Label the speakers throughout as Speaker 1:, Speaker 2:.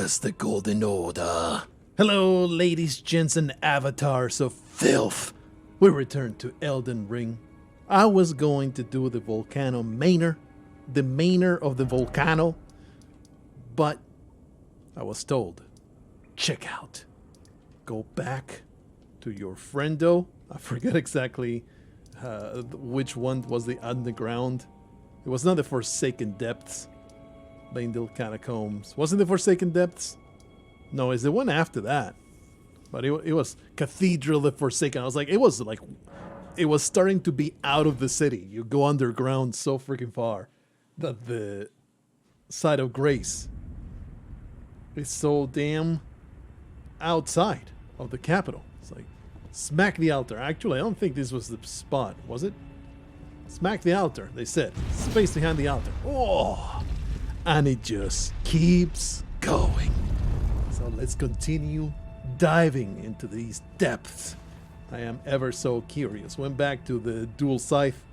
Speaker 1: is the Golden Order. Hello, ladies, gents, and avatars of filth. We return to Elden Ring. I was going to do the Volcano Manor, the Manor of the Volcano, but I was told, check out. Go back to your friendo. I forget exactly which one was the underground. It was not the Forsaken Depths. Leyndell Catacombs. Wasn't the Forsaken Depths? No, it's the one after that. But it was Cathedral of Forsaken. I was like, it was starting to be out of the city. You go underground so freaking far that the side of grace is so damn outside of the capital. It's like, smack the altar. Actually, I don't think this was the spot, was it? Smack the altar, they said. Space behind the altar. Oh! And it just keeps going. So let's continue diving into these depths. I am ever so curious. Went back to the dual scythe,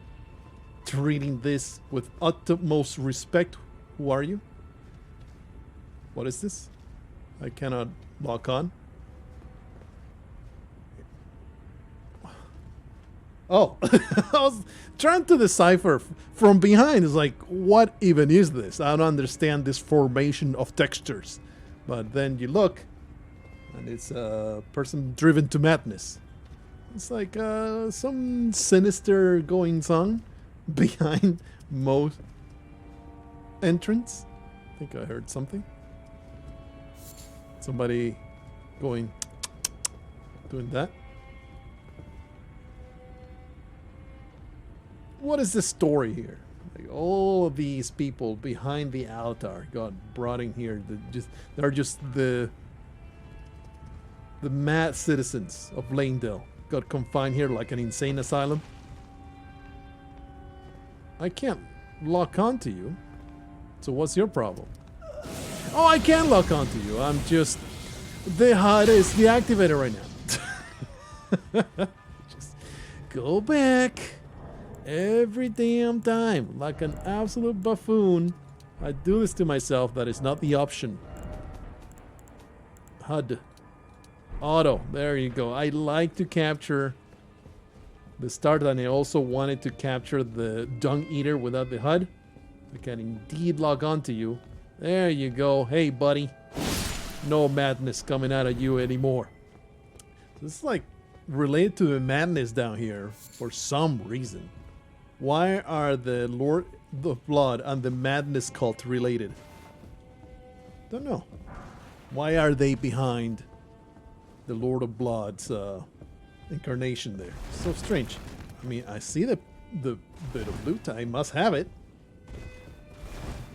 Speaker 1: treating this with utmost respect. Who are you? What is this? I cannot lock on. Oh, I was trying to decipher from behind. It's like, what even is this? I don't understand this formation of textures. But then you look, and it's a person driven to madness. It's like some sinister goings on behind most entrance. I think I heard something. Somebody doing that. What is the story here? Like, all of these people behind the altar got brought in here. They're just the mad citizens of Leyndell. Got confined here like an insane asylum. I can't lock onto you. So what's your problem? Oh, I can lock onto you. I'm just... The HUD is deactivated right now. Just go back. Every damn time, like an absolute buffoon, I do this to myself. That is not the option. HUD. Auto. There you go. I like to capture the start, and I also wanted to capture the Dung Eater without the HUD. I can indeed log on to you. There you go. Hey, buddy. No madness coming out of you anymore. This is like related to the madness down here for some reason. Why are the Lord of Blood and the Madness cult related? Don't know. Why are they behind the Lord of Blood's incarnation there? So strange. I mean, I see the bit of loot. I must have it.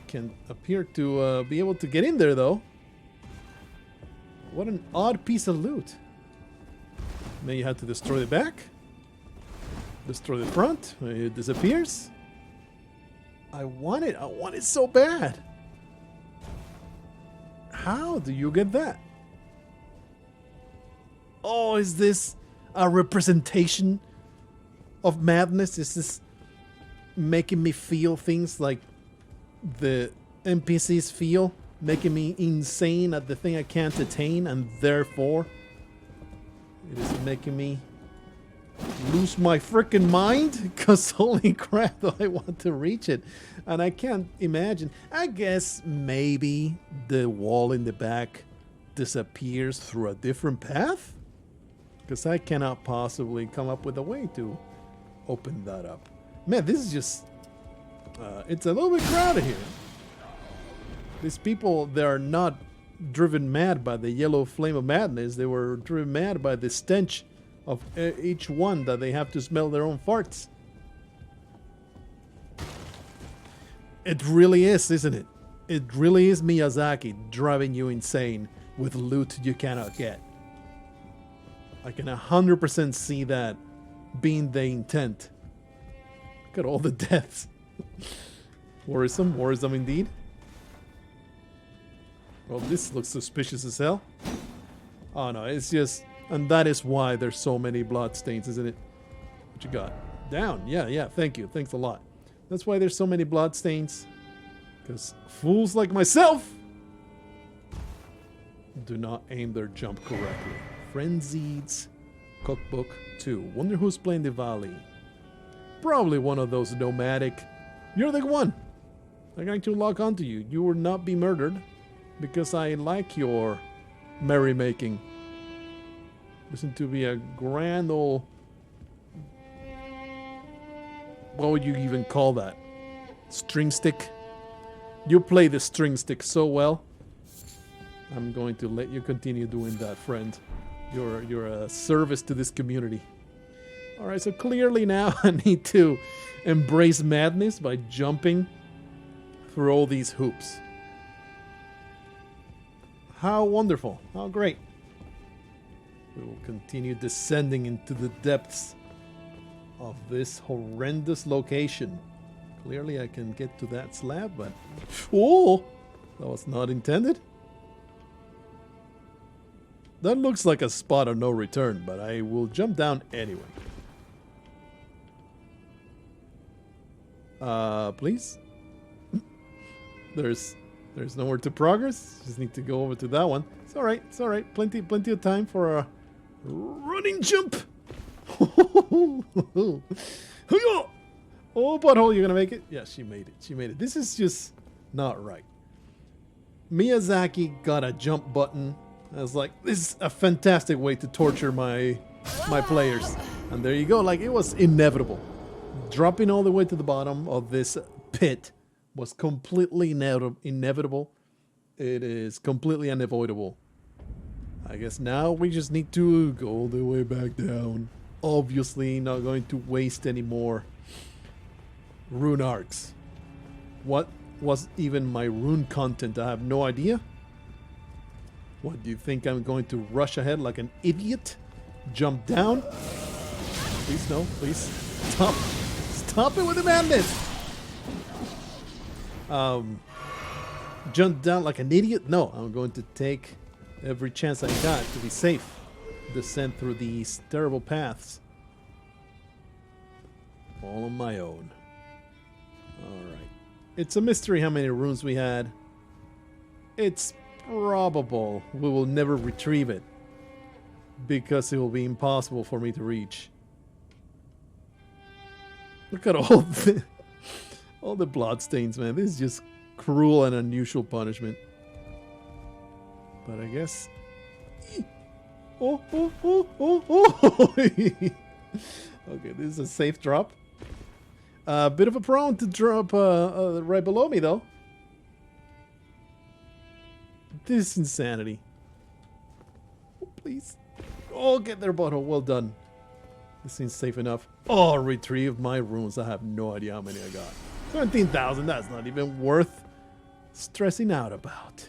Speaker 1: Can appear to be able to get in there, though. What an odd piece of loot. Then you have to destroy the back. Destroy the front. It disappears. I want it. I want it so bad. How do you get that? Oh, is this a representation of madness? Is this making me feel things like the NPCs feel? Making me insane at the thing I can't attain, and therefore it is making me lose my freaking mind? Because holy crap, do I want to reach it, and I can't imagine. I guess maybe the wall in the back disappears through a different path, because I cannot possibly come up with a way to open that up. Man, this is just it's a little bit crowded here. These people, they are not driven mad by the yellow flame of madness. They were driven mad by the stench of each one, that they have to smell their own farts. It really is, isn't it? It really is Miyazaki driving you insane with loot you cannot get. I can 100% see that being the intent. Look at all the deaths. Worrisome, worrisome indeed. Well, this looks suspicious as hell. Oh no, it's just... And that is why there's so many bloodstains, isn't it? What you got? Down. Yeah, thank you. Thanks a lot. That's why there's so many bloodstains. Because fools like myself do not aim their jump correctly. Frenzied Cookbook 2. Wonder who's playing the Valley. Probably one of those nomadic. You're the one. I'm going to lock onto you. You will not be murdered because I like your merrymaking. Listen to be a grand old... What would you even call that? String stick? You play the string stick so well. I'm going to let you continue doing that, friend. You're a service to this community. Alright, so clearly now I need to embrace madness by jumping through all these hoops. How wonderful. How great. We will continue descending into the depths of this horrendous location. Clearly I can get to that slab, but... Oh! That was not intended. That looks like a spot of no return, but I will jump down anyway. Please? There's nowhere to progress. Just need to go over to that one. It's alright, it's alright. Plenty of time for a running jump. Oh, butthole, you're gonna make it? Yeah, she made it. She made it. This is just not right. Miyazaki got a jump button. I was like, this is a fantastic way to torture my players. And there you go. Like, it was inevitable. Dropping all the way to the bottom of this pit was completely inevitable. It is completely unavoidable. I guess now we just need to go all the way back down. Obviously not going to waste any more rune arcs. What was even my rune content? I have no idea. What, do you think I'm going to rush ahead like an idiot? Jump down? Please no, please. Stop. Stop it with the madness! Jump down like an idiot? No, I'm going to take every chance I got to be safe. Descend through these terrible paths. All on my own. Alright. It's a mystery how many runes we had. It's probable we will never retrieve it, because it will be impossible for me to reach. Look at all the bloodstains, man. This is just cruel and unusual punishment. But I guess... Oh. Okay, this is a safe drop. A bit of a prone to drop right below me, though. This is insanity. Oh, please. Oh, get their bottle. Well done. This seems safe enough. Oh, retrieve my runes. I have no idea how many I got. 17,000. That's not even worth stressing out about.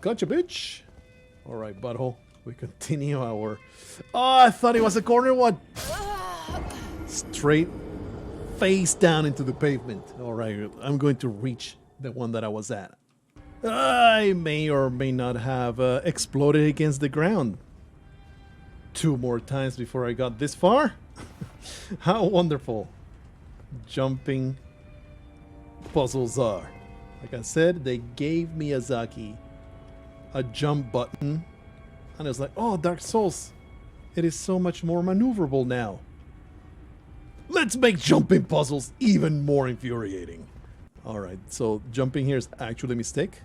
Speaker 1: Gotcha, bitch. Alright, butthole. We continue our... Oh, I thought it was a corner one. Straight face down into the pavement. Alright, I'm going to reach the one that I was at. I may or may not have exploded against the ground 2 more times before I got this far. How wonderful jumping puzzles are. Like I said, they gave Miyazaki a jump button, and I was like, oh, Dark Souls, it is so much more maneuverable now. Let's make jumping puzzles even more infuriating. Alright, so jumping here is actually a mistake.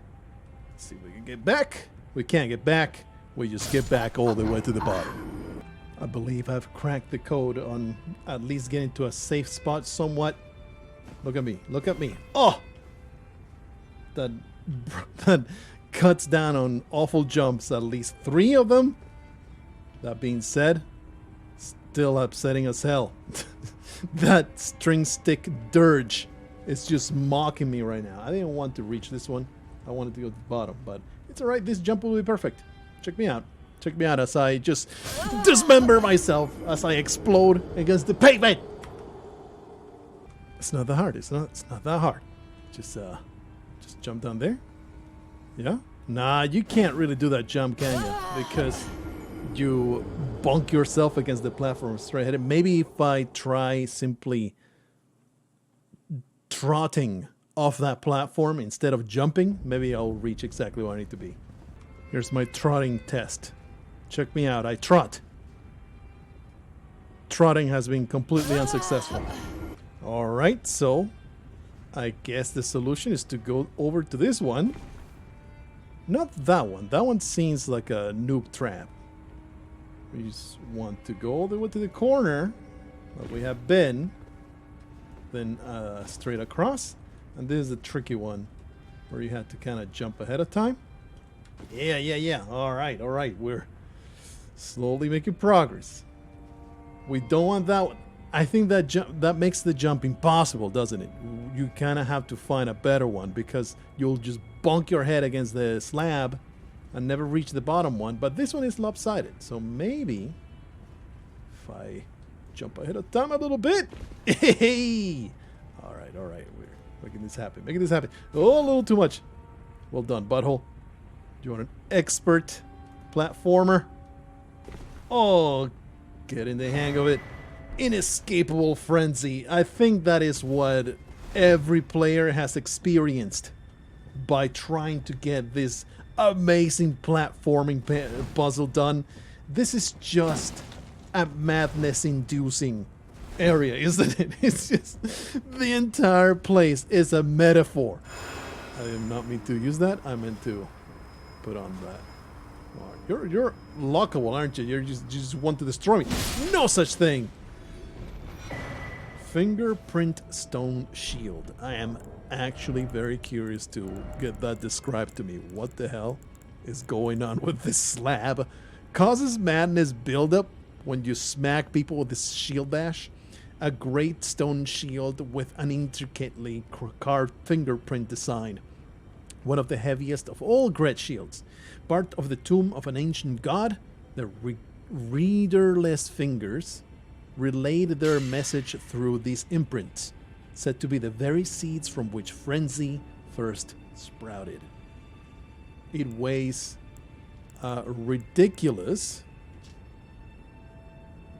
Speaker 1: Let's see if we can get back. We can't get back. We just get back all the way to the bottom. I believe I've cracked the code on at least getting to a safe spot somewhat. Look at me. Look at me. Oh! That cuts down on awful jumps, at least 3 of them. That being said, still upsetting as hell. That string stick dirge is just mocking me right now. I didn't want to reach this one. I wanted to go to the bottom, but it's alright. This jump will be perfect. Check me out. Check me out as I just dismember myself as I explode against the pavement. It's not that hard. It's not that hard. Just jump down there. Yeah? Nah, you can't really do that jump, can you? Because you bonk yourself against the platform straight ahead. Maybe if I try simply trotting off that platform instead of jumping, maybe I'll reach exactly where I need to be. Here's my trotting test. Check me out, I trot. Trotting has been completely unsuccessful. Alright, so I guess the solution is to go over to this one. Not that one. That one seems like a noob trap. We just want to go all the way to the corner where we have been. Then straight across. And this is a tricky one where you had to kind of jump ahead of time. Yeah. Alright. We're slowly making progress. We don't want that one. I think that makes the jump impossible, doesn't it? You kind of have to find a better one because you'll just bonk your head against the slab and never reach the bottom one. But this one is lopsided, so maybe if I jump ahead of time a little bit. Hey! All right. We're making this happen. Oh, a little too much. Well done, butthole. Do you want an expert platformer? Oh, getting the hang of it. Inescapable frenzy. I think that is what every player has experienced by trying to get this amazing platforming puzzle done. This is just a madness-inducing area, isn't it? It's just the entire place is a metaphor. I did not mean to use that. I meant to put on that. Oh, you're lockable, aren't you? You just want to destroy me. No such thing. Fingerprint stone shield. I am actually very curious to get that described to me. What the hell is going on with this slab? Causes madness buildup when you smack people with this shield bash. A great stone shield with an intricately carved fingerprint design. One of the heaviest of all great shields. Part of the tomb of an ancient god, the readerless fingers relayed their message through these imprints, said to be the very seeds from which frenzy first sprouted. It weighs a ridiculous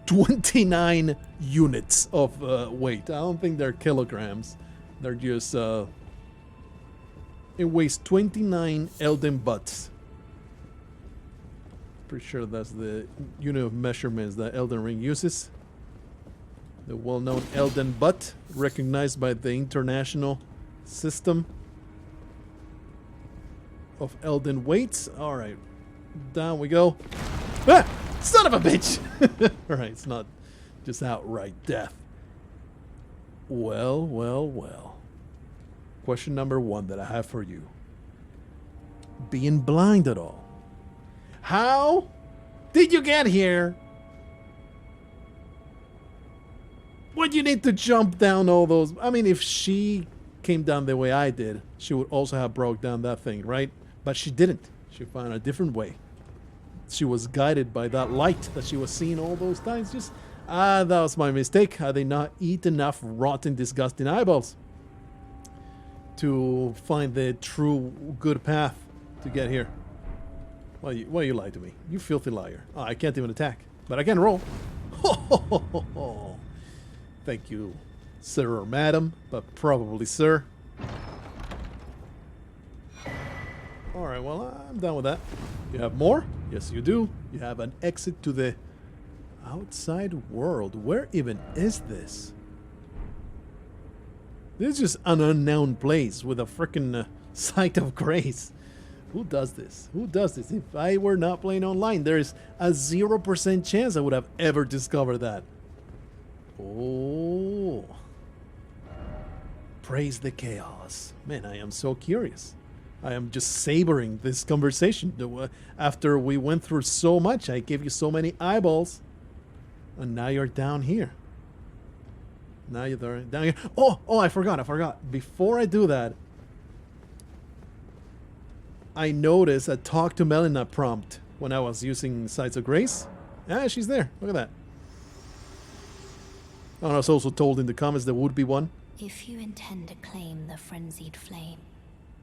Speaker 1: 29 units of weight. I don't think they're kilograms. They're just... it weighs 29 Elden butts. Pretty sure that's the unit of measurements that Elden Ring uses. The well-known Elden butt, recognized by the international system of Elden weights. Alright, down we go. Ah! Son of a bitch! Alright, it's not just outright death. Well. Question number 1 that I have for you. Being blind at all. How did you get here? Would you need to jump down all those? I mean, if she came down the way I did, she would also have broke down that thing, right? But she didn't. She found a different way. She was guided by that light that she was seeing all those times. Just, that was my mistake. I did not eat enough rotten, disgusting eyeballs to find the true good path to get here. Why you lied to me? You filthy liar. Oh, I can't even attack, but I can roll. Thank you, sir or madam, but probably sir. Alright, well, I'm done with that. You have more? Yes, you do. You have an exit to the outside world. Where even is this? This is just an unknown place with a freaking sight of grace. Who does this? Who does this? If I were not playing online, there is a 0% chance I would have ever discovered that. Oh. Praise the chaos. Man, I am so curious. I am just savoring this conversation. After we went through so much, I gave you so many eyeballs. And now you're down here. Now you're down here. Oh, I forgot. Before I do that, I noticed a talk to Melina prompt when I was using Sights of Grace. Ah, she's there. Look at that. Oh, I was also told in the comments there would be one.
Speaker 2: If you intend to claim the frenzied flame,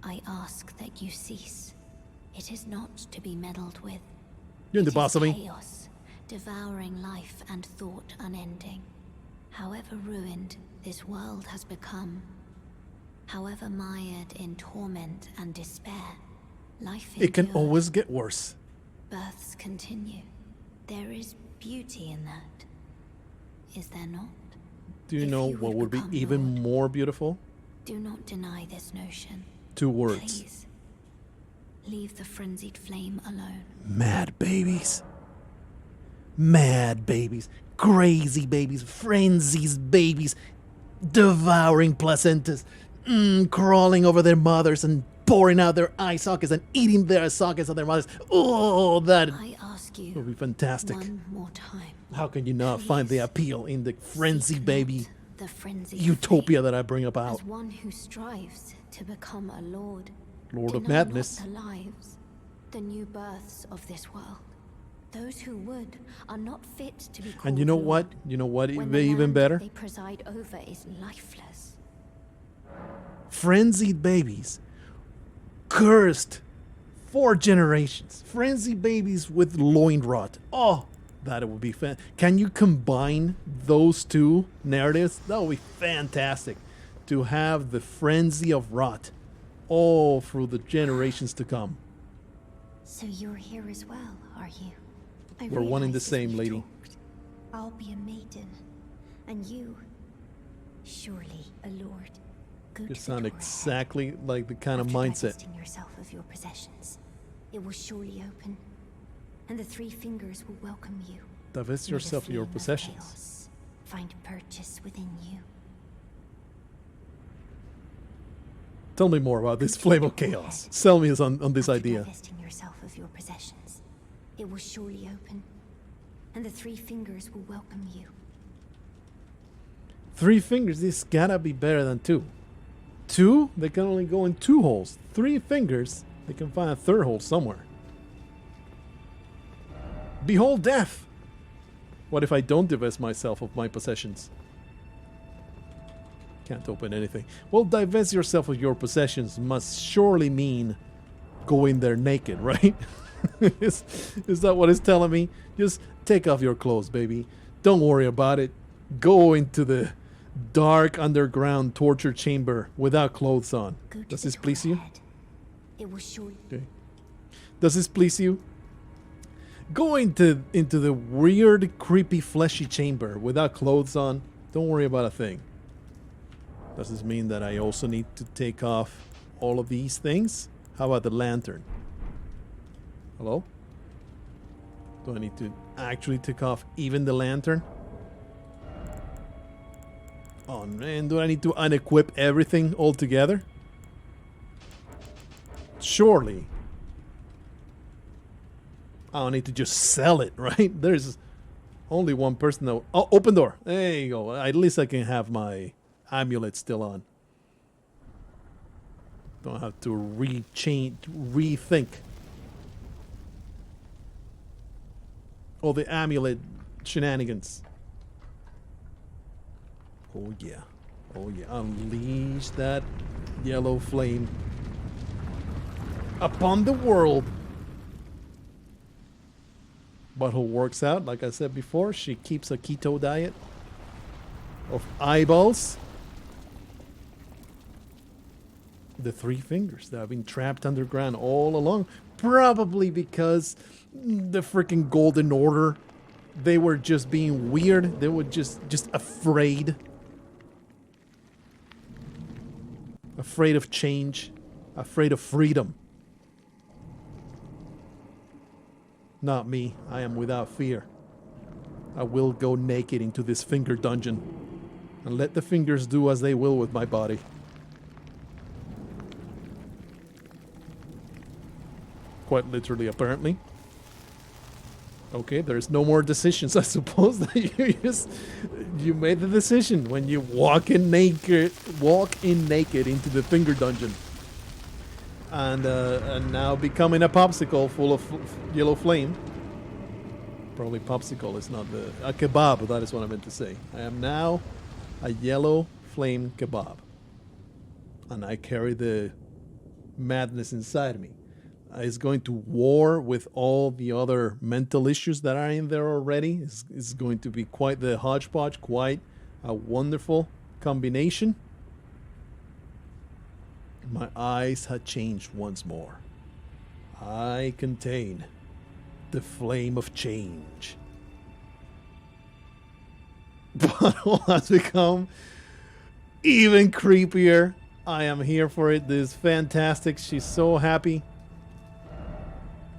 Speaker 2: I ask that you cease. It is not to be meddled with.
Speaker 1: You're in the boss of me.
Speaker 2: Chaos, devouring life and thought unending. However ruined this world has become, however mired in torment and despair, Life
Speaker 1: It can
Speaker 2: endures.
Speaker 1: always get worse.
Speaker 2: Births continue. There is beauty in that. Is there not?
Speaker 1: Do you
Speaker 2: If
Speaker 1: know
Speaker 2: you
Speaker 1: what
Speaker 2: would
Speaker 1: would be
Speaker 2: become
Speaker 1: even
Speaker 2: Lord,
Speaker 1: more beautiful?
Speaker 2: do not deny this notion.
Speaker 1: 2 words.
Speaker 2: Please. Leave the frenzied flame alone.
Speaker 1: Mad babies. Mad babies. Crazy babies. Frenzies babies. Devouring placentas. Crawling over their mothers and pouring out their eye sockets and eating their sockets of their mothers. Oh, that
Speaker 2: I ask you
Speaker 1: would be fantastic.
Speaker 2: one more time.
Speaker 1: How can you not find the
Speaker 2: Please.
Speaker 1: appeal in the frenzy
Speaker 2: Seek
Speaker 1: baby
Speaker 2: not the frenzied
Speaker 1: utopia
Speaker 2: flame.
Speaker 1: that I bring about?
Speaker 2: As one who strives to become a lord,
Speaker 1: Lord of
Speaker 2: deny not
Speaker 1: Madness.
Speaker 2: the lives, the new births of this world. Those who would are not fit to be called
Speaker 1: And you know
Speaker 2: lord,
Speaker 1: what? You know what?
Speaker 2: when
Speaker 1: Even
Speaker 2: the
Speaker 1: even
Speaker 2: land
Speaker 1: better?
Speaker 2: they preside over is lifeless.
Speaker 1: Frenzied babies. Cursed. 4 generations. Frenzied babies with loin rot. Oh, that would be fan. Can you combine those 2 narratives? That would be fantastic. To have the frenzy of rot all through the generations to come.
Speaker 2: So you're here as well, are you? I
Speaker 1: We're one and the
Speaker 2: realized as
Speaker 1: same,
Speaker 2: we
Speaker 1: lady.
Speaker 2: talked, I'll be a maiden, and you, surely a lord. Go
Speaker 1: You
Speaker 2: to the
Speaker 1: sound
Speaker 2: door ahead.
Speaker 1: exactly like the kind of
Speaker 2: After
Speaker 1: mindset.
Speaker 2: divesting yourself of your possessions, it will surely open, and the 3 fingers will welcome you.
Speaker 1: Divest
Speaker 2: May the
Speaker 1: yourself of your
Speaker 2: flame
Speaker 1: possessions.
Speaker 2: chaos find purchase within you.
Speaker 1: Tell me more about this flame of chaos. Sell me on this
Speaker 2: After
Speaker 1: idea.
Speaker 2: divesting yourself of your possessions, it will surely open, and the 3 fingers will welcome you.
Speaker 1: 3 fingers, this gotta be better than 2. 2, they can only go in 2 holes. 3 fingers, they can find a 3rd hole somewhere. Behold death! What if I don't divest myself of my possessions? Can't open anything. Well, divest yourself of your possessions must surely mean go in there naked, right? is that what it's telling me? Just take off your clothes, baby. Don't worry about it. Go into the dark underground torture chamber without clothes on.
Speaker 2: Go to
Speaker 1: Does
Speaker 2: the
Speaker 1: this
Speaker 2: door
Speaker 1: please you?
Speaker 2: ahead. It will surely.
Speaker 1: Okay. Does this please you? Go into the weird, creepy, fleshy chamber without clothes on. Don't worry about a thing. Does this mean that I also need to take off all of these things? How about the lantern? Hello? Do I need to actually take off even the lantern? Oh man, do I need to unequip everything altogether? Surely. I don't need to just sell it, right? There's only one person that... Oh, open door. There you go. At least I can have my amulet still on. Don't have to rethink. All the amulet shenanigans. Oh yeah. Oh yeah. Unleash that yellow flame upon the world. Butthole works out, like I said before. She keeps a keto diet of eyeballs. The 3 fingers that have been trapped underground all along. Probably because the freaking Golden Order, they were just being weird. They were just afraid. Afraid of change. Afraid of freedom. Not me. I am without fear. I will go naked into this finger dungeon and let the fingers do as they will with my body. Quite literally, apparently. Okay, there's no more decisions. I suppose that you made the decision when you walk in naked into the finger dungeon. And now becoming a popsicle full of yellow flame. Probably popsicle is not a kebab. That is what I meant to say. I am now a yellow flame kebab, and I carry the madness inside me. It's going to war with all the other mental issues that are in there already. It's going to be quite the hodgepodge, quite a wonderful combination. My eyes had changed once more. I contain the flame of change. Bottle has become even creepier. I am here for it. This is fantastic. She's so happy.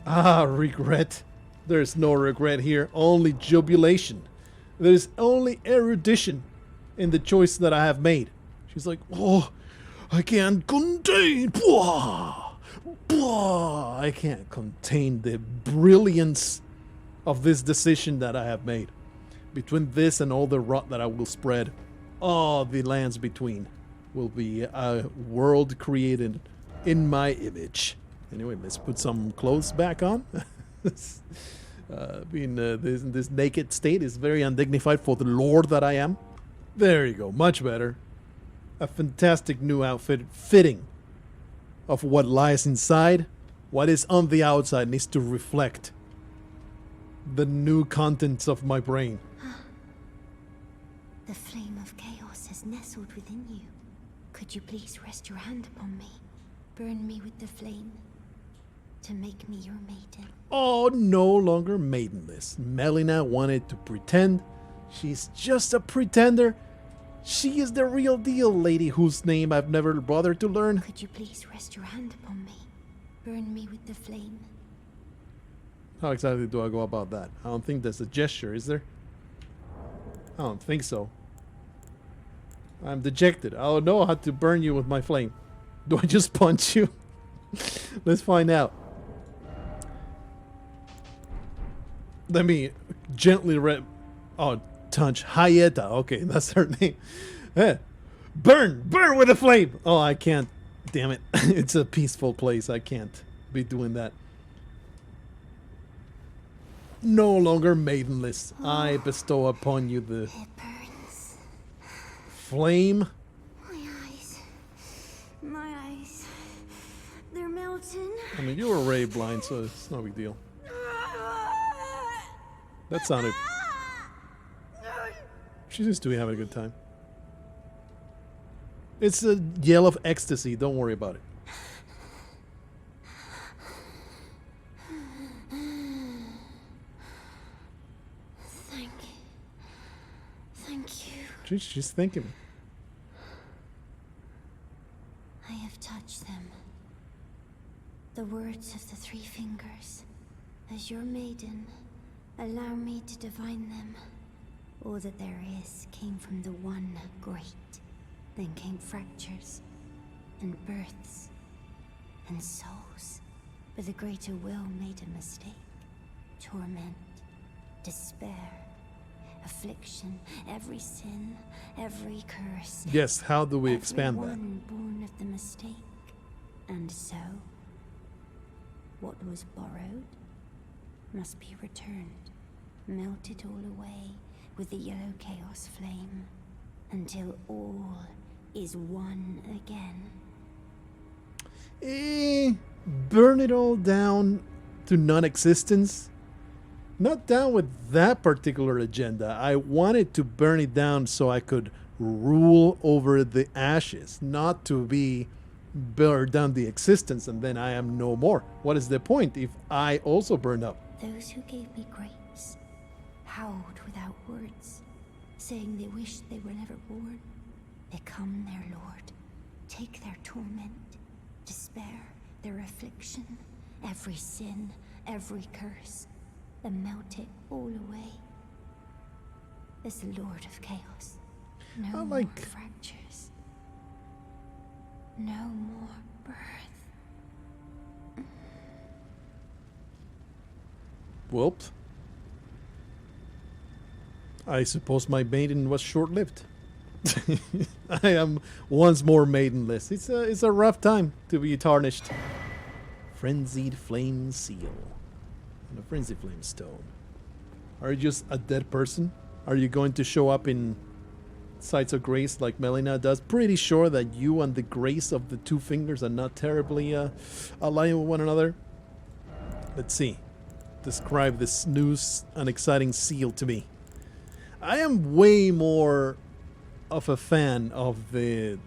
Speaker 1: Ah, regret. There's no regret here, only jubilation. There's only erudition in the choice that I have made. She's like, oh, I can't contain. Blah, blah. I can't contain the brilliance of this decision that I have made. Between this and all the rot that I will spread, all the lands between will be a world created in my image. Anyway, let's put some clothes back on. Being this naked state is very undignified for the lord that I am. There you go, much better. A fantastic new outfit fitting of what lies inside. What is on the outside needs to reflect the new contents of my brain.
Speaker 2: The flame of chaos has nestled within you. Could you please rest your hand upon me? Burn me with the flame to make me your maiden.
Speaker 1: Oh, no longer maidenless. Melina wanted to pretend. She's just a pretender. She is the real deal, lady whose name I've never bothered to learn.
Speaker 2: Could you please rest your hand upon me? Burn me with the flame.
Speaker 1: How exactly do I go about that? I don't think there's a gesture, is there? I don't think so. I'm dejected. I don't know how to burn you with my flame. Do I just punch you? Let's find out. Let me gently touch Hayeta. Okay, that's her name. Burn with a flame. Oh, I can't. Damn it. It's a peaceful place. I can't be doing that. No longer maidenless. I bestow upon you the
Speaker 2: It burns.
Speaker 1: flame.
Speaker 2: My eyes. They're melting.
Speaker 1: I mean, you were already blind, so it's no big deal. That sounded... She seems to be having a good time. It's a yell of ecstasy. Don't worry about it.
Speaker 2: Thank you.
Speaker 1: She's thinking.
Speaker 2: I have touched them. The words of the three fingers. As your maiden, allow me to divine them. All that there is came from the one great. Then came fractures, and births, and souls. But the greater will made a mistake. Torment, despair, affliction, every sin, every curse.
Speaker 1: Yes, how do we expand that?
Speaker 2: Everyone born of the mistake. And so, what was borrowed must be returned, melted all away with the yellow chaos flame, until all is one again.
Speaker 1: Burn it all down to non-existence? Not down with that particular agenda. I wanted to burn it down so I could rule over the ashes, not to be burn down the existence and then I am no more. What is the point if I also burn up?
Speaker 2: Those who gave me grace howled without words, saying they wished they were never born. Become their lord, take their torment, despair, their affliction, every sin, every curse, and melt it all away. As the Lord of Chaos, no more fractures, no more birth.
Speaker 1: Well, I suppose my maiden was short-lived. I am once more maidenless. It's a rough time to be tarnished. Frenzied flame seal and a frenzied flame stone. Are you just a dead person? Are you going to show up in sites of grace like Melina does? Pretty sure that you and the grace of the two fingers are not terribly aligned with one another. Let's see. Describe this new and exciting seal to me. I am way more of a fan of the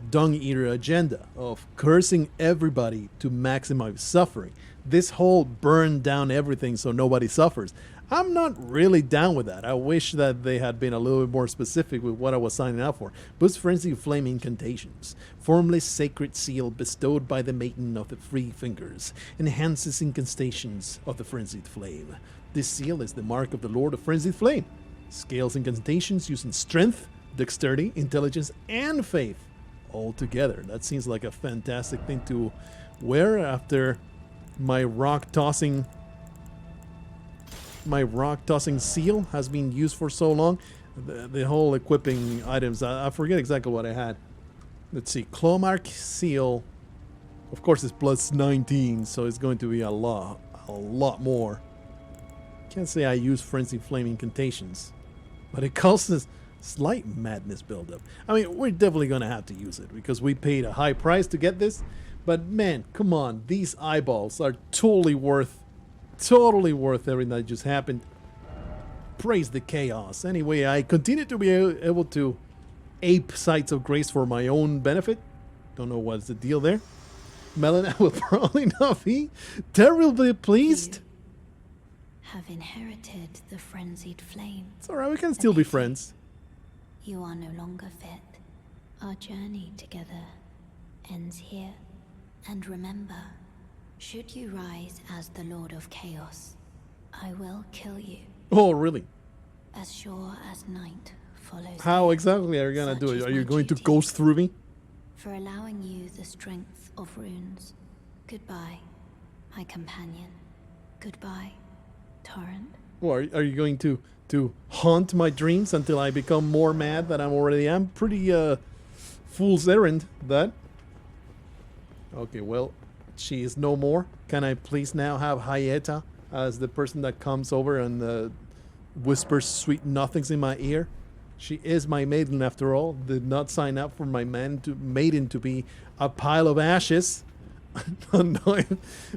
Speaker 1: dung eater agenda of cursing everybody to maximize suffering. This whole burn down everything so nobody suffers. I'm not really down with that. I wish that they had been a little bit more specific with what I was signing up for. Boost Frenzy Flame Incantations. Formless Sacred Seal bestowed by the Maiden of the Three Fingers. Enhances incantations of the Frenzied Flame. This seal is the mark of the Lord of Frenzied Flame. Scales incantations using strength, dexterity, intelligence, and faith all together. That seems like a fantastic thing to wear after my rock tossing seal has been used for so long. The whole equipping items, I forget exactly what I had. Let's see, Clawmark seal, of course it's plus 19, so it's going to be a lot more. Can't say I use Frenzy Flame Incantations, but it causes slight madness buildup. I mean, we're definitely going to have to use it because we paid a high price to get this, but man, come on, these eyeballs are totally worth everything that just happened. Praise the chaos. Anyway, I continue to be able to ape sites of grace for my own benefit. Don't know what's the deal there. Melina will probably not be terribly pleased.
Speaker 2: Have inherited the frenzied flame.
Speaker 1: It's alright, we can still be friends.
Speaker 2: You are no longer fit. Our journey together ends here. And remember, should you rise as the Lord of Chaos, I will kill you.
Speaker 1: Oh, really?
Speaker 2: As sure as night follows.
Speaker 1: How exactly are you gonna do it? Are you going to ghost through me?
Speaker 2: For allowing you the strength of runes. Goodbye, my companion. Goodbye, Torrent.
Speaker 1: Or are you going to haunt my dreams until I become more mad than I already am? Pretty fool's errand, that. Okay, well, she is no more. Can I please now have Hayeta as the person that comes over and whispers sweet nothings in my ear? She is my maiden after all. Did not sign up for my maiden to be a pile of ashes.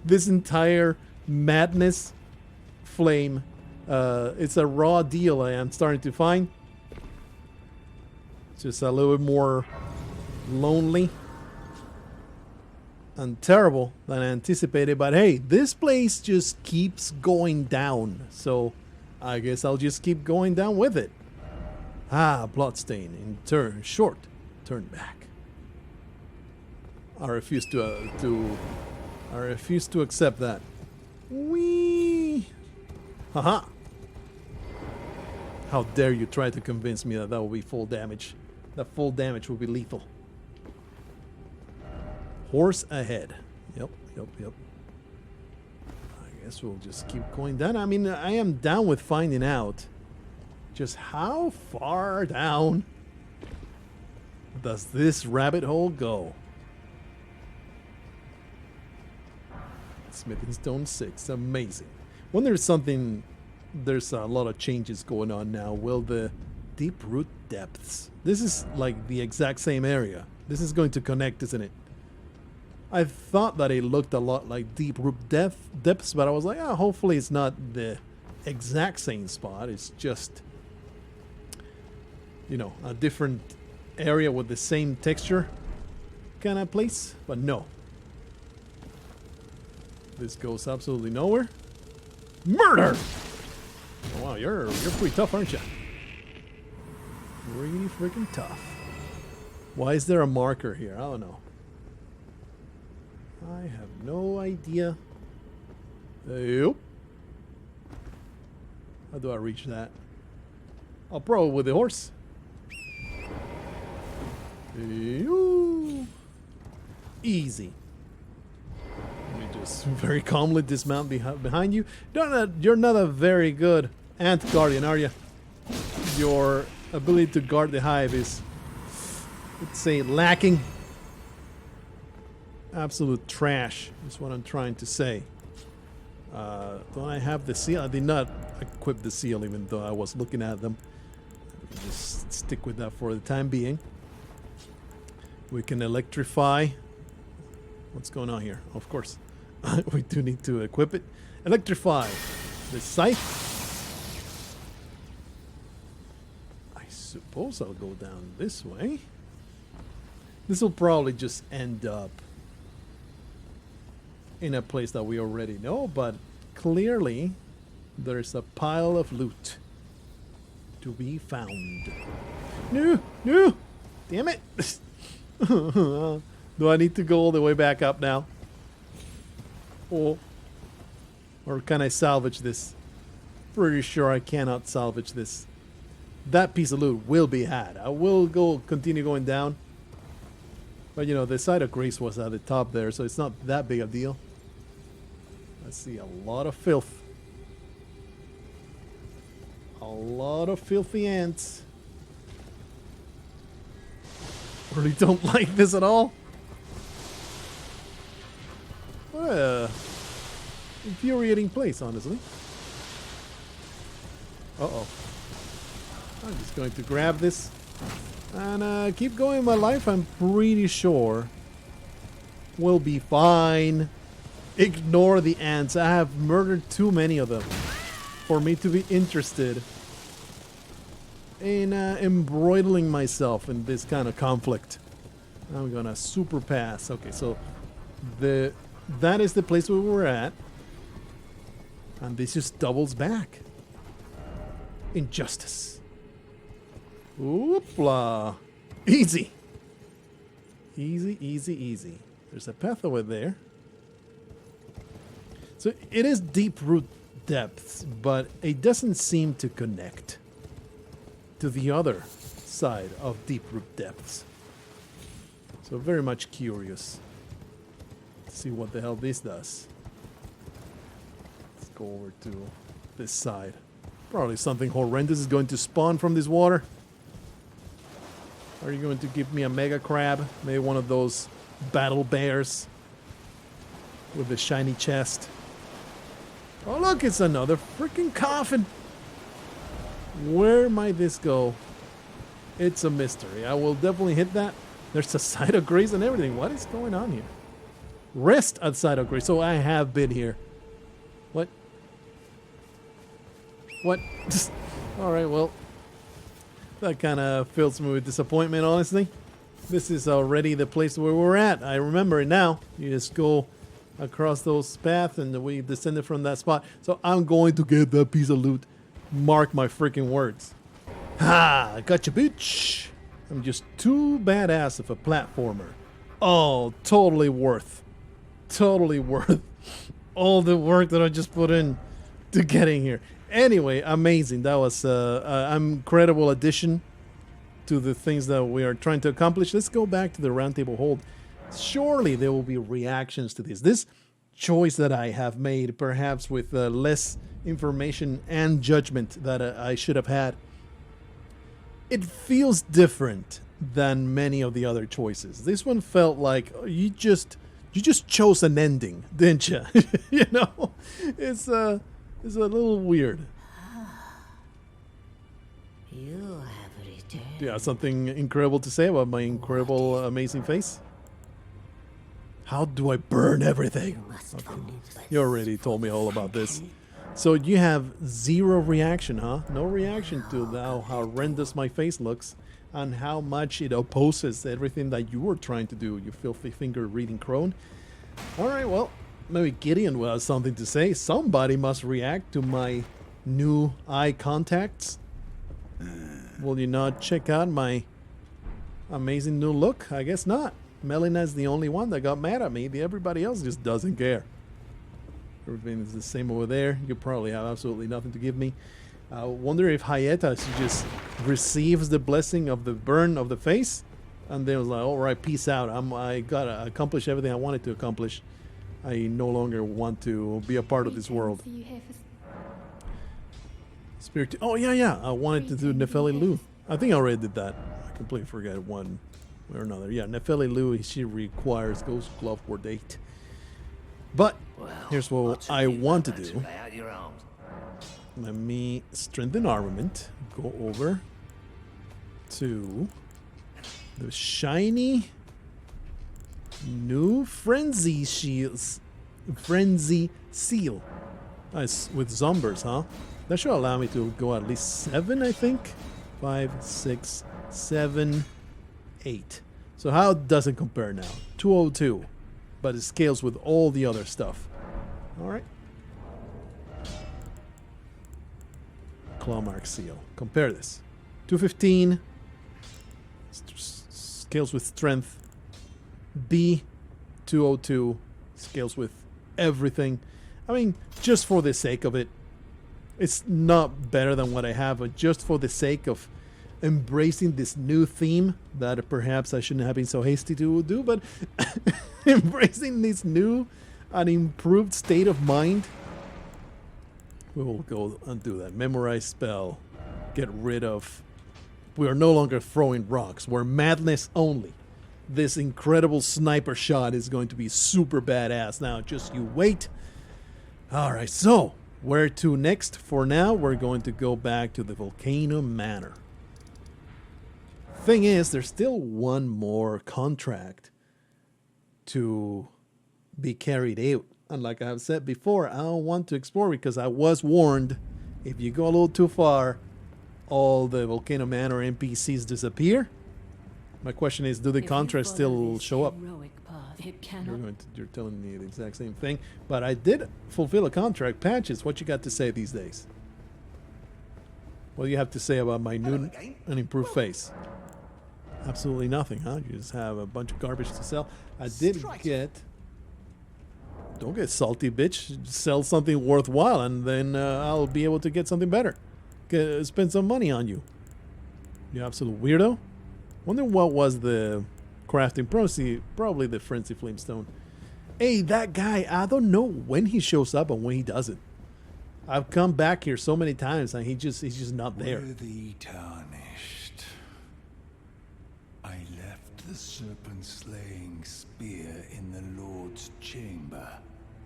Speaker 1: This entire madness flame. It's a raw deal I am starting to find. Just a little bit more lonely and terrible than I anticipated, but hey, this place just keeps going down, so I guess I'll just keep going down with it. Bloodstain in turn back. I refuse to accept that. Whee! Haha! How dare you try to convince me that will be full damage? That full damage will be lethal. Horse ahead. Yep. I guess we'll just keep going down. I mean, I am down with finding out just how far down does this rabbit hole go. Smithing Stone 6. Amazing. When there's a lot of changes going on now. Will the Deep Root Depths. This is like the exact same area. This is going to connect, isn't it? I thought that it looked a lot like Deep Root Depths, but I was like, hopefully it's not the exact same spot. It's just, a different area with the same texture kind of place. But no. This goes absolutely nowhere. Murder! Oh, wow, you're pretty tough, aren't you? Really freaking tough. Why is there a marker here? I don't know. I have no idea. Yep. How do I reach that? I'll probably with the horse. Easy. Let me just very calmly dismount behind you. You're not a very good ant guardian, are you? Your ability to guard the hive is, let's say, lacking. Absolute trash is what I'm trying to say. Don't I have the seal? I did not equip the seal even though I was looking at them. Just stick with that for the time being. We can electrify. What's going on here? Of course. We do need to equip it. Electrify the scythe. I suppose I'll go down this way. This will probably just end up in a place that we already know, but clearly there's a pile of loot to be found. No, no, damn it. Do I need to go all the way back up now? Or can I salvage this? Pretty sure I cannot salvage this. That piece of loot will be had. I will continue going down. But you know, the site of grace was at the top there, so it's not that big a deal. I see a lot of filth. A lot of filthy ants. Really don't like this at all. What a infuriating place, honestly. Uh-oh. I'm just going to grab this and keep going my life. I'm pretty sure we'll be fine. Ignore the ants. I have murdered too many of them for me to be interested in embroiling myself in this kind of conflict. I'm gonna super pass. Okay, so that is the place where we're at, and this just doubles back. Injustice. Oopla. Easy. Easy, easy, easy. There's a path over there. So it is deep root depths, but it doesn't seem to connect to the other side of deep root depths. So very much curious. Let's see what the hell this does. Let's go over to this side. Probably something horrendous is going to spawn from this water. Are you going to give me a mega crab? Maybe one of those battle bears with a shiny chest. Oh look, it's another freaking coffin. Where might this go? It's a mystery. I will definitely hit that. There's a site of grace and everything. What is going on here? Rest at site of grace. So I have been here. What? What? Alright, well. That kind of fills me with disappointment, honestly. This is already the place where we're at. I remember it now. You just go across those paths and we descended from that spot. So I'm going to get that piece of loot. Mark my freaking words. Ha! Gotcha, bitch! I'm just too badass of a platformer. Oh, totally worth. Totally worth all the work that I just put in to getting here. Anyway, amazing. That was an incredible addition to the things that we are trying to accomplish. Let's go back to the roundtable hold. Surely there will be reactions to this. This choice that I have made, perhaps with less information and judgment that I should have had, it feels different than many of the other choices. This one felt like you just chose an ending, didn't you? You know, it's a little weird.
Speaker 2: You have returned.
Speaker 1: Yeah, something incredible to say about my incredible, amazing face? How do I burn everything? Okay. You already told me all about this. So you have zero reaction, huh? No reaction to how horrendous my face looks and how much it opposes everything that you were trying to do, you filthy finger-reading crone. Alright, well, maybe Gideon will have something to say. Somebody must react to my new eye contacts. Will you not check out my amazing new look? I guess not. Melina's the only one that got mad at me. Everybody else just doesn't care. Everything is the same over there. You probably have absolutely nothing to give me. I wonder if Hayeta just receives the blessing of the burn of the face and then was like, all right, peace out. I gotta accomplish everything I wanted to accomplish. I no longer want to be a part of this world. Spirit. Oh yeah. I wanted to do Nefeli Lu. I think I already did that. I completely forget one or another. Yeah, Nefeli Lu. She requires Ghost Glove Ward 8. But here's what I want to do. Let me strengthen armament. Go over to the shiny new Frenzy Shields. Frenzy Seal. Nice, with Zombers, huh? That should allow me to go at least 7, I think. 5, 6, 7, 8. So how does it compare now? 202, but it scales with all the other stuff. All right. Claw mark seal. Compare this. 215 scales with strength. B 202 scales with everything. I mean, just for the sake of it, it's not better than what I have, but just for the sake of embracing this new theme that perhaps I shouldn't have been so hasty to do, but embracing this new and improved state of mind, we will go and do that. Memorize spell. Get rid of... We are no longer throwing rocks. We're madness only. This incredible sniper shot is going to be super badass. Now, just you wait. Alright, so where to next? For now, we're going to go back to the Volcano Manor. Thing is, there's still one more contract to be carried out. And like I have said before, I don't want to explore because I was warned if you go a little too far, all the Volcano Manor NPCs disappear. My question is, do the contracts still show up? You're telling me the exact same thing. But I did fulfill a contract. Patches, what you got to say these days? What do you have to say about my new and improved face? Absolutely nothing, huh? You just have a bunch of garbage to sell. I did get... Don't get salty, bitch. Sell something worthwhile, and then I'll be able to get something better. Spend some money on you. You absolute weirdo. Wonder what was the crafting process. Probably the Frenzy Flamestone. Hey, that guy, I don't know when he shows up and when he doesn't. I've come back here so many times and he's just not there.
Speaker 3: Worthy tarnished. I left the serpent-slaying spear in the Lord's chamber.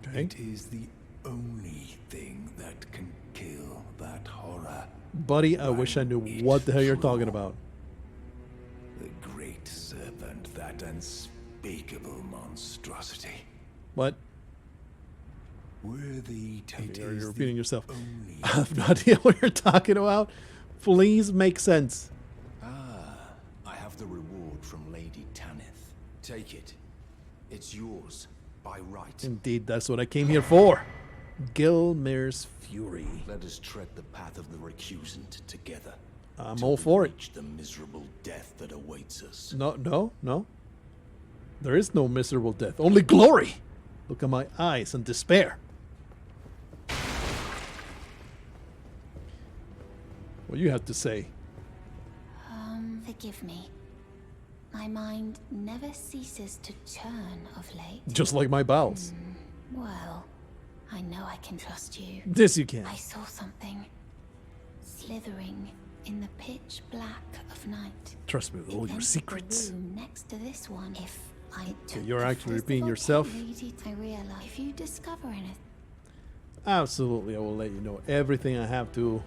Speaker 1: Okay.
Speaker 3: It is the only thing that can kill that horror.
Speaker 1: Buddy, I wish I knew what the hell you're talking about.
Speaker 3: The great serpent, that unspeakable monstrosity.
Speaker 1: What?
Speaker 3: Worthy
Speaker 1: You're repeating yourself. I have no idea what you're talking about. Please make sense.
Speaker 4: I have the reward from Lady Tanith. Take it. It's yours, by right.
Speaker 1: Indeed, that's what I came here for. Gilmir's Fury.
Speaker 4: Let us tread the path of the recusant together.
Speaker 1: I'm all for it.
Speaker 4: Reach the miserable death that awaits us.
Speaker 1: No. There is no miserable death. Only glory. Look at my eyes and despair. What do you have to say?
Speaker 2: Forgive me. My mind never ceases to turn of late.
Speaker 1: Just like my bowels.
Speaker 2: Well, I know I can trust you.
Speaker 1: This you can.
Speaker 2: I saw something slithering in the pitch black of night.
Speaker 1: Trust me with all your secrets.
Speaker 2: The room next to this one. If I took
Speaker 1: You're
Speaker 2: the
Speaker 1: actually
Speaker 2: first
Speaker 1: repeating
Speaker 2: of
Speaker 1: yourself.
Speaker 2: I realize if you discover anything.
Speaker 1: Absolutely, I will let you know everything I have to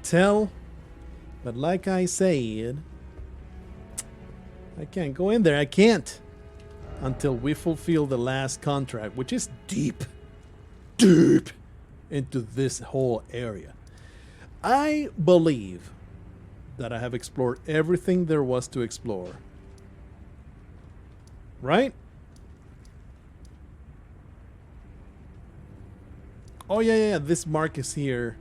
Speaker 1: tell. But like I said, I can't go in there. I can't until we fulfill the last contract, which is deep into this whole area. I believe that I have explored everything there was to explore. Right? Oh, yeah. This mark is here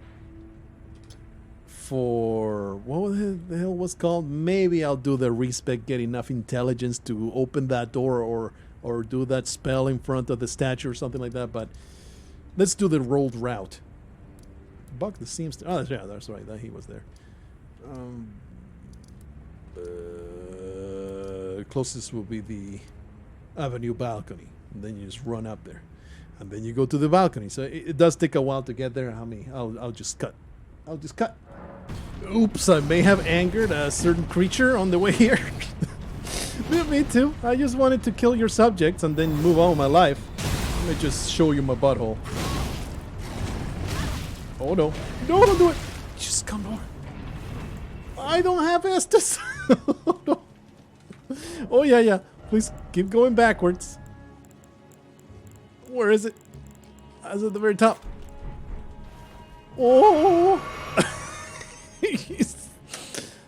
Speaker 1: for... What the hell was called? Maybe I'll do the respec, get enough intelligence to open that door or do that spell in front of the statue or something like that. But let's do the rolled route. Buck the seamster. Oh, yeah, that's right. He was there. Closest will be the avenue balcony. And then you just run up there. And then you go to the balcony. So it does take a while to get there. I'll just cut. Oops, I may have angered a certain creature on the way here. Me too. I just wanted to kill your subjects and then move on with my life. Let me just show you my butthole. Oh no. No, don't do it. Just come on. I don't have Estus. Oh, no. Oh, yeah. Please keep going backwards. Where is it? It's at the very top. Oh!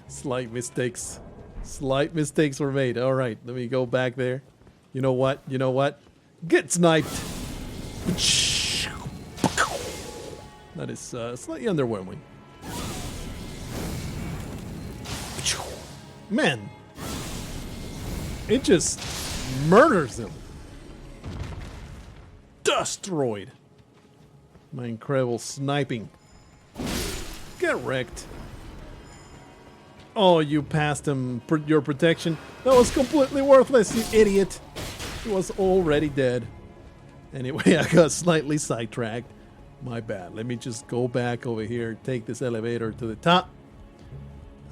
Speaker 1: Slight mistakes. Slight mistakes were made. All right, let me go back there. You know what? You know what? Get sniped. That is slightly underwhelming. Man, it just murders him. Destroyed. My incredible sniping. Get wrecked. Oh, you passed him your protection. That was completely worthless, you idiot. He was already dead. Anyway, I got slightly sidetracked. My bad. Let me just go back over here, take this elevator to the top.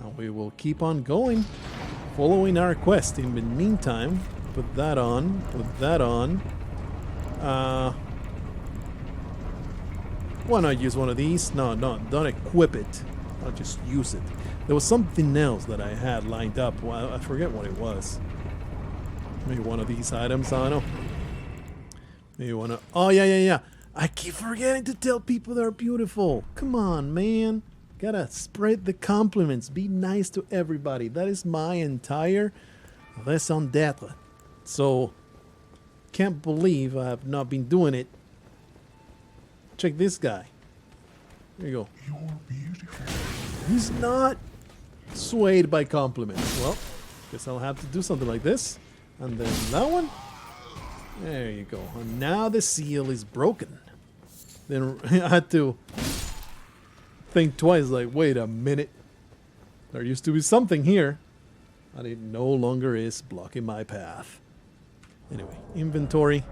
Speaker 1: And we will keep on going, following our quest. In the meantime, put that on, put that on. Why not use one of these? No, don't equip it. I'll just use it. There was something else that I had lined up. Well, I forget what it was. Maybe one of these items, I don't know. Maybe one of... Oh, yeah. I keep forgetting to tell people they're beautiful. Come on, man. Gotta spread the compliments. Be nice to everybody. That is my entire raison d'etre. So, can't believe I have not been doing it. Check this guy. There you go.
Speaker 3: You're beautiful.
Speaker 1: He's not swayed by compliments. Well, guess I'll have to do something like this. And then that one. There you go. And now the seal is broken. Then I had to think twice, like, wait a minute. There used to be something here. And it no longer is blocking my path. Anyway, inventory.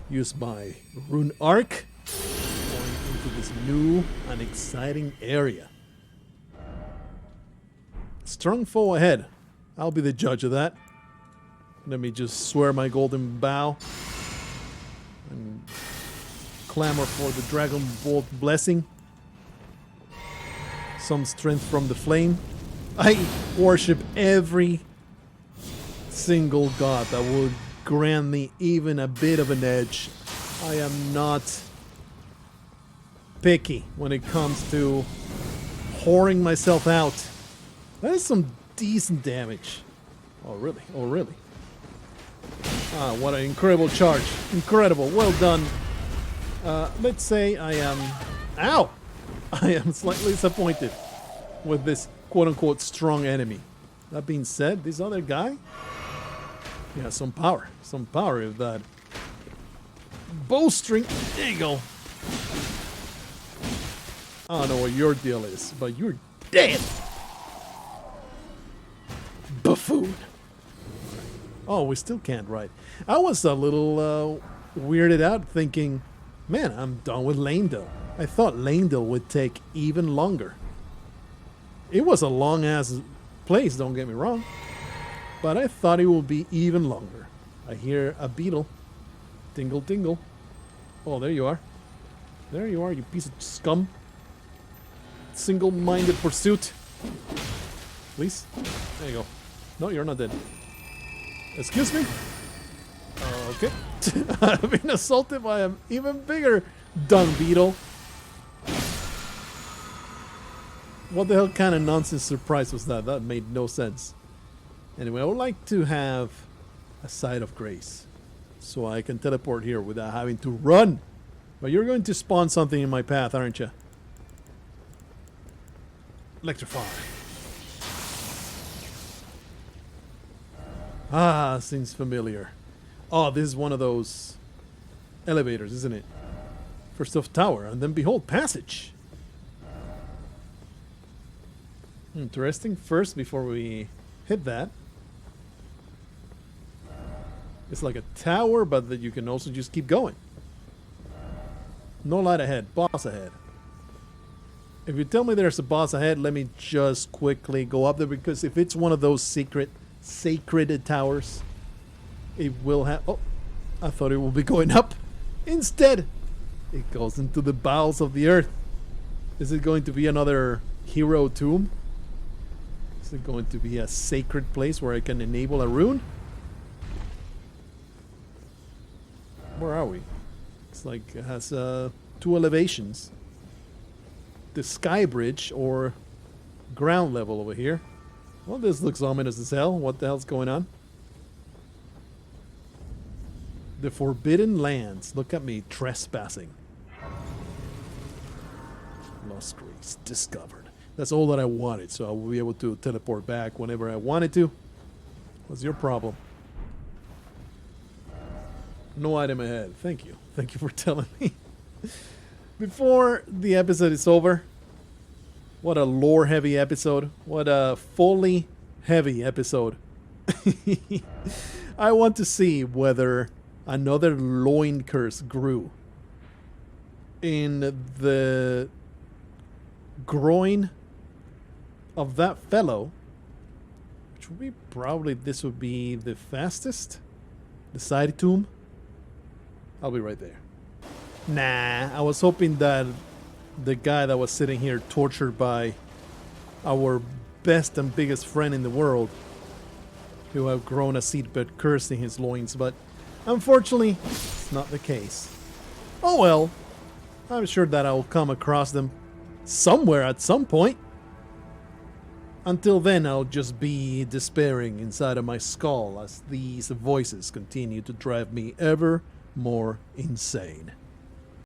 Speaker 1: Use my rune arc. Going into this new and exciting area. Strong foe ahead. I'll be the judge of that. Let me just swear my golden bow. And clamor for the Dragon Bolt blessing. Some strength from the flame. I worship every single god that would grant me even a bit of an edge. I am not picky when it comes to whoring myself out. That is some decent damage. Oh, really? Oh, really? Ah, what an incredible charge. Incredible. Well done. Let's say I am... Ow! I am slightly disappointed with this quote-unquote strong enemy. That being said, this other guy... He has some power. Some power with that bowstring. There you go. I don't know what your deal is, but you're dead. Buffoon. Oh, we still can't ride. I was a little weirded out thinking, man, I'm done with Lanedale. I thought Lanedale would take even longer. It was a long-ass place, don't get me wrong. But I thought it would be even longer. I hear a beetle. Tingle, tingle. Oh, there you are. There you are, you piece of scum. Single-minded pursuit. Please. There you go. No, you're not dead. Excuse me? Okay. I've been assaulted by an even bigger dung beetle. What the hell kind of nonsense surprise was that? That made no sense. Anyway, I would like to have a site of grace. So I can teleport here without having to run. But you're going to spawn something in my path, aren't you? Electrify. Ah, seems familiar. Oh, this is one of those elevators, isn't it? First off, tower, and then behold, passage. Interesting. First, before we hit that, it's like a tower, but that you can also just keep going. No light ahead. Boss ahead. If you tell me there's a boss ahead, let me just quickly go up there, because if it's one of those sacred towers, it will have... Oh, I thought it would be going up. Instead, it goes into the bowels of the earth. Is it going to be another hero tomb? Is it going to be a sacred place where I can enable a rune? Where are we? It's like it has 2 elevations. The sky bridge or ground level over here. Well, this looks ominous as hell. What the hell's going on? The Forbidden Lands. Look at me trespassing. Lost Grace discovered. That's all that I wanted, so I will be able to teleport back whenever I wanted to. What's your problem? No item ahead. Thank you. Thank you for telling me. Before the episode is over, what a lore-heavy episode. What a fully heavy episode. I want to see whether another loin curse grew in the groin of that fellow, which would be probably, this would be the fastest. The side tomb. I'll be right there. Nah, I was hoping that the guy that was sitting here tortured by our best and biggest friend in the world, who have grown a seedbed curse in his loins, but unfortunately, it's not the case. Oh well, I'm sure that I'll come across them somewhere at some point. Until then, I'll just be despairing inside of my skull as these voices continue to drive me ever more insane.